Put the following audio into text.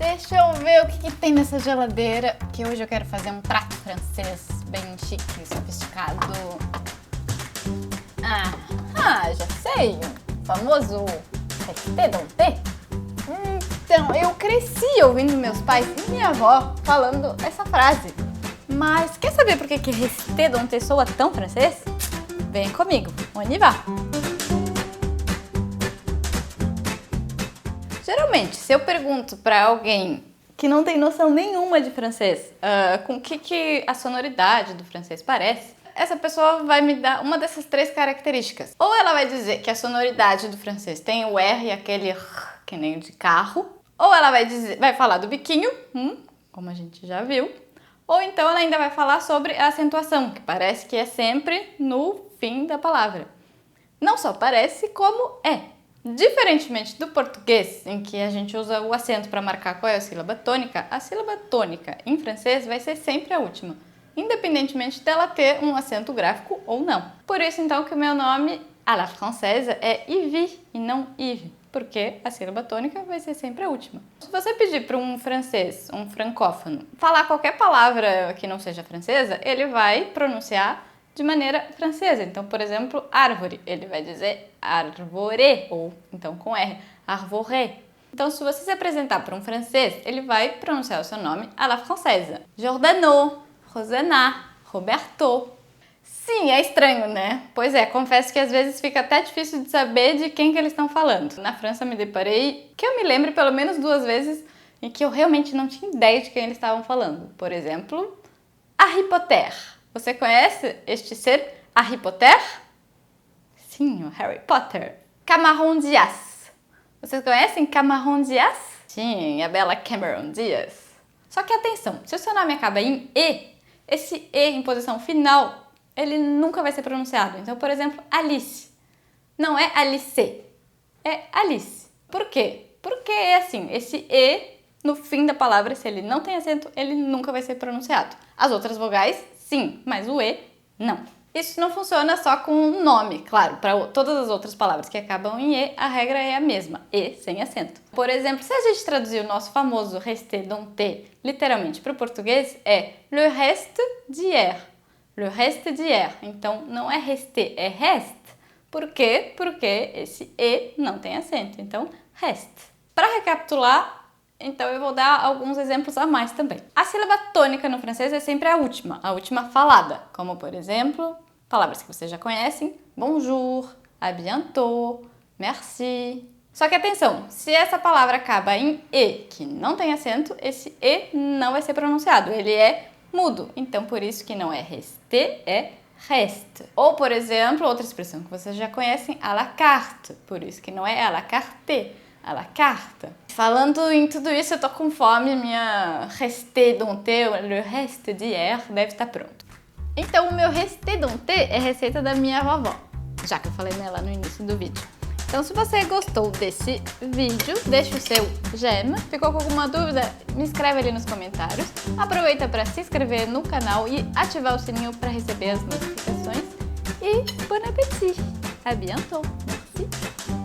Deixa eu ver o que tem nessa geladeira, que hoje eu quero fazer um prato francês bem chique e sofisticado. Já sei! O famoso resté denté. Então, eu cresci ouvindo meus pais e minha avó falando essa frase. Mas quer saber por que resté denté soa tão francês? Vem comigo, on y va! Geralmente, se eu pergunto para alguém que não tem noção nenhuma de francês, com o que a sonoridade do francês parece, essa pessoa vai me dar uma dessas três características. Ou ela vai dizer que a sonoridade do francês tem o R, aquele R, que nem de carro. Ou ela vai falar do biquinho, como a gente já viu. Ou então ela ainda vai falar sobre a acentuação, que parece que é sempre no fim da palavra. Não só parece, como é. Diferentemente do português, em que a gente usa o acento para marcar qual é a sílaba tônica em francês vai ser sempre a última, independentemente dela ter um acento gráfico ou não. Por isso, então, que o meu nome à la française é Yves e não Yves, porque a sílaba tônica vai ser sempre a última. Se você pedir para um francês, um francófono, falar qualquer palavra que não seja francesa, ele vai pronunciar de maneira francesa. Então, por exemplo, árvore, ele vai dizer arvore, ou então com R, arvore. Então, se você se apresentar para um francês, ele vai pronunciar o seu nome à la française. Giordano, Rosana, Roberto. Sim, é estranho, né? Pois é, confesso que às vezes fica até difícil de saber de quem que eles estão falando. Na França me deparei, que eu me lembre pelo menos 2 vezes, em que eu realmente não tinha ideia de quem eles estavam falando. Por exemplo, Harry Potter. Você conhece este ser Harry Potter? Sim, o Harry Potter. Cameron Diaz. Vocês conhecem Cameron Diaz? Sim, a bela Cameron Diaz. Só que atenção, se o seu nome acaba em E, esse E em posição final, ele nunca vai ser pronunciado. Então, por exemplo, Alice. Não é Alice, é Alice. Por quê? Porque é assim, esse E no fim da palavra, se ele não tem acento, ele nunca vai ser pronunciado. As outras vogais, sim, mas o E, não. Isso não funciona só com o nome, claro, para todas as outras palavras que acabam em E, a regra é a mesma, E sem acento. Por exemplo, se a gente traduzir o nosso famoso resté denté literalmente para o português, é le reste d'hier. Le reste d'hier. Então, não é resté, é reste. Por quê? Porque esse E não tem acento, então, reste. Para recapitular, então eu vou dar alguns exemplos a mais também. A sílaba tônica no francês é sempre a última falada, como por exemplo, palavras que vocês já conhecem, bonjour, à bientôt, merci. Só que atenção, se essa palavra acaba em E, que não tem acento, esse E não vai ser pronunciado, ele é mudo. Então por isso que não é resté, é reste. Ou por exemplo, outra expressão que vocês já conhecem, à la carte, por isso que não é à la carte, à la carte. Falando em tudo isso, eu tô com fome, minha resté denté, le reste d'hier, deve estar pronto. Então, o meu resté denté é receita da minha vovó, já que eu falei nela no início do vídeo. Então, se você gostou desse vídeo, deixa o seu j'aime. Ficou com alguma dúvida? Me escreve ali nos comentários. Aproveita para se inscrever no canal e ativar o sininho para receber as notificações. E bon appétit! À bientôt! Merci!